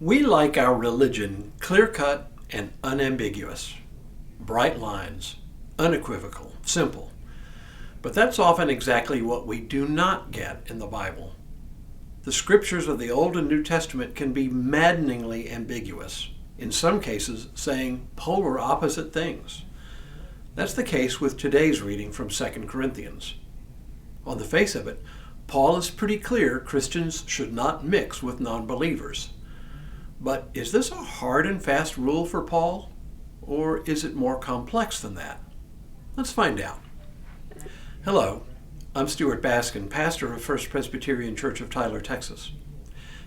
We like our religion clear-cut and unambiguous. Bright lines, unequivocal, simple. But that's often exactly what we do not get in the Bible. The scriptures of the Old and New Testament can be maddeningly ambiguous, in some cases saying polar opposite things. That's the case with today's reading from 2 Corinthians. On the face of it, Paul is pretty clear Christians should not mix with non-believers. But is this a hard and fast rule for Paul? Or is it more complex than that? Let's find out. Hello, I'm Stuart Baskin, pastor of First Presbyterian Church of Tyler, Texas.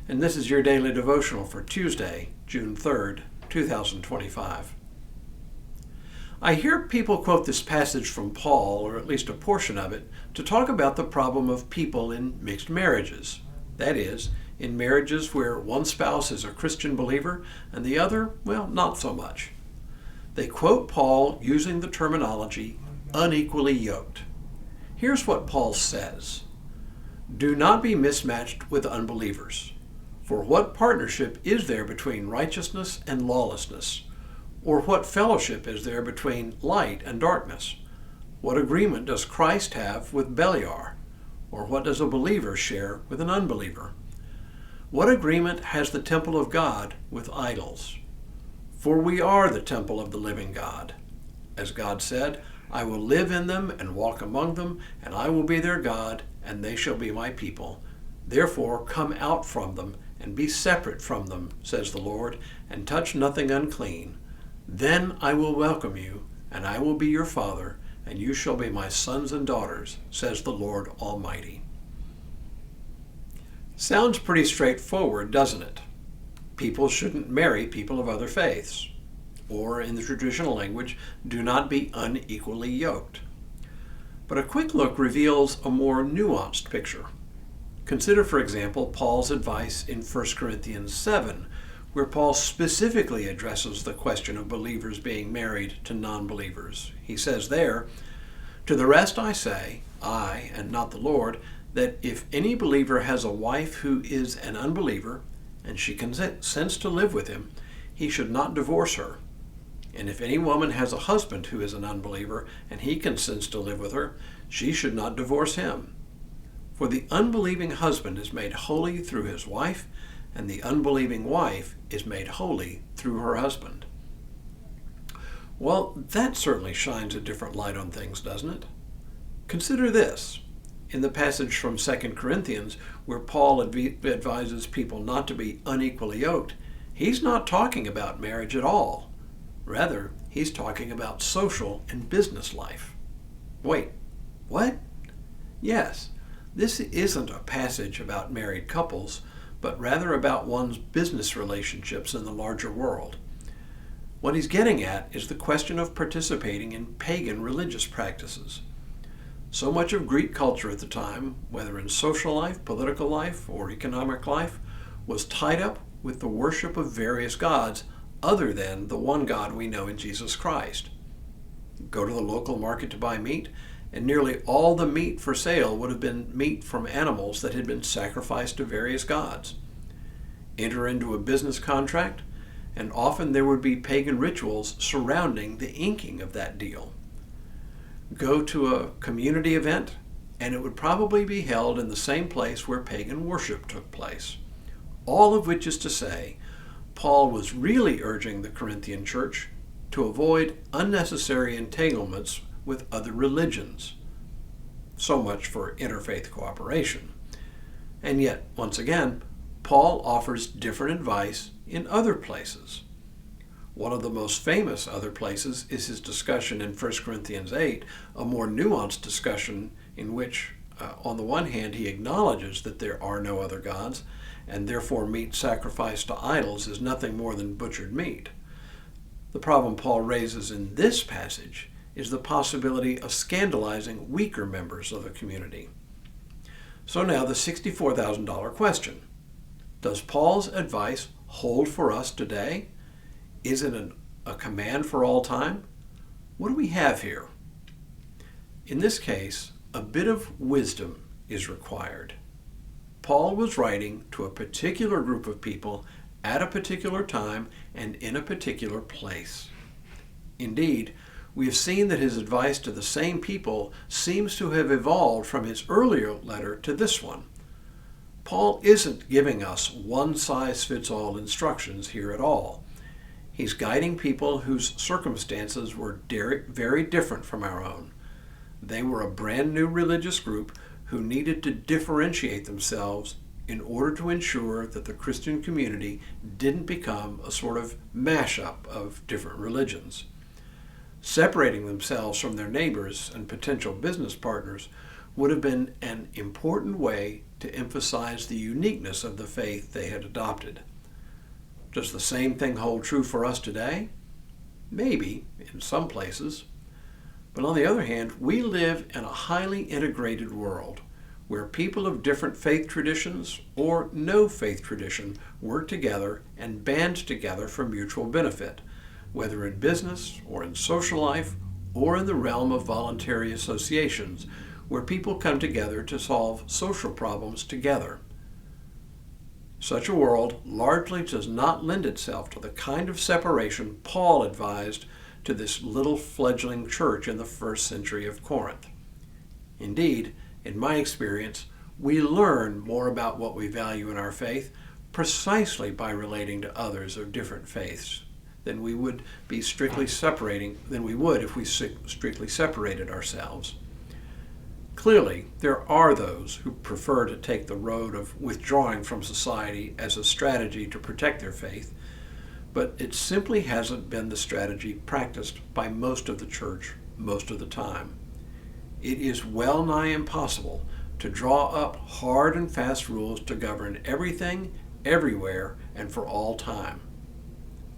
And this is your daily devotional for Tuesday, June 3rd, 2025. I hear people quote this passage from Paul, or at least a portion of it, to talk about the problem of people in mixed marriages. That is, in marriages where one spouse is a Christian believer and the other, well, not so much. They quote Paul using the terminology unequally yoked. Here's what Paul says: "Do not be mismatched with unbelievers. For what partnership is there between righteousness and lawlessness? Or what fellowship is there between light and darkness? What agreement does Christ have with Beliar? Or what does a believer share with an unbeliever? What agreement has the temple of God with idols? For we are the temple of the living God. As God said, I will live in them and walk among them, and I will be their God, and they shall be my people. Therefore come out from them, and be separate from them, says the Lord, and touch nothing unclean. Then I will welcome you, and I will be your Father, and you shall be my sons and daughters, says the Lord Almighty." Sounds pretty straightforward, doesn't it? People shouldn't marry people of other faiths. Or, in the traditional language, do not be unequally yoked. But a quick look reveals a more nuanced picture. Consider, for example, Paul's advice in 1 Corinthians 7, where Paul specifically addresses the question of believers being married to non-believers. He says there, "To the rest I say, I, and not the Lord, that if any believer has a wife who is an unbeliever, and she consents to live with him, he should not divorce her. And if any woman has a husband who is an unbeliever, and he consents to live with her, she should not divorce him. For the unbelieving husband is made holy through his wife, and the unbelieving wife is made holy through her husband." Well, that certainly shines a different light on things, doesn't it? Consider this. In the passage from 2 Corinthians, where Paul advises people not to be unequally yoked, he's not talking about marriage at all. Rather, he's talking about social and business life. Wait, what? Yes, this isn't a passage about married couples, but rather about one's business relationships in the larger world. What he's getting at is the question of participating in pagan religious practices. So much of Greek culture at the time, whether in social life, political life, or economic life, was tied up with the worship of various gods other than the one God we know in Jesus Christ. Go to the local market to buy meat, and nearly all the meat for sale would have been meat from animals that had been sacrificed to various gods. Enter into a business contract, and often there would be pagan rituals surrounding the inking of that deal. Go to a community event, and it would probably be held in the same place where pagan worship took place. All of which is to say, Paul was really urging the Corinthian church to avoid unnecessary entanglements with other religions. So much for interfaith cooperation. And yet, once again, Paul offers different advice in other places. One of the most famous other places is his discussion in 1 Corinthians 8, a more nuanced discussion in which, on the one hand, he acknowledges that there are no other gods, and therefore meat sacrificed to idols is nothing more than butchered meat. The problem Paul raises in this passage is the possibility of scandalizing weaker members of the community. So now the $64,000 question. Does Paul's advice hold for us today? Is it a command for all time? What do we have here? In this case, a bit of wisdom is required. Paul was writing to a particular group of people at a particular time and in a particular place. Indeed, we have seen that his advice to the same people seems to have evolved from his earlier letter to this one. Paul isn't giving us one-size-fits-all instructions here at all. He's guiding people whose circumstances were very different from our own. They were a brand new religious group who needed to differentiate themselves in order to ensure that the Christian community didn't become a sort of mashup of different religions. Separating themselves from their neighbors and potential business partners would have been an important way to emphasize the uniqueness of the faith they had adopted. Does the same thing hold true for us today? Maybe, in some places. But on the other hand, we live in a highly integrated world where people of different faith traditions or no faith tradition work together and band together for mutual benefit, whether in business or in social life or in the realm of voluntary associations, where people come together to solve social problems together. Such a world largely does not lend itself to the kind of separation Paul advised to this little fledgling church in the first century of Corinth. Indeed, in my experience, we learn more about what we value in our faith precisely by relating to others of different faiths than we would if we strictly separated ourselves. Clearly, there are those who prefer to take the road of withdrawing from society as a strategy to protect their faith, but it simply hasn't been the strategy practiced by most of the church most of the time. It is well nigh impossible to draw up hard and fast rules to govern everything, everywhere, and for all time.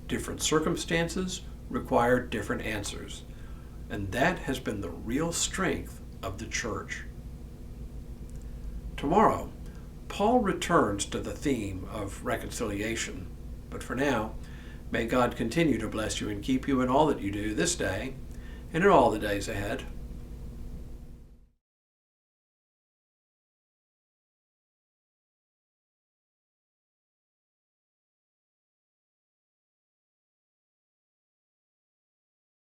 Different circumstances require different answers, and that has been the real strength of the church. Tomorrow, Paul returns to the theme of reconciliation, but for now, may God continue to bless you and keep you in all that you do this day and in all the days ahead.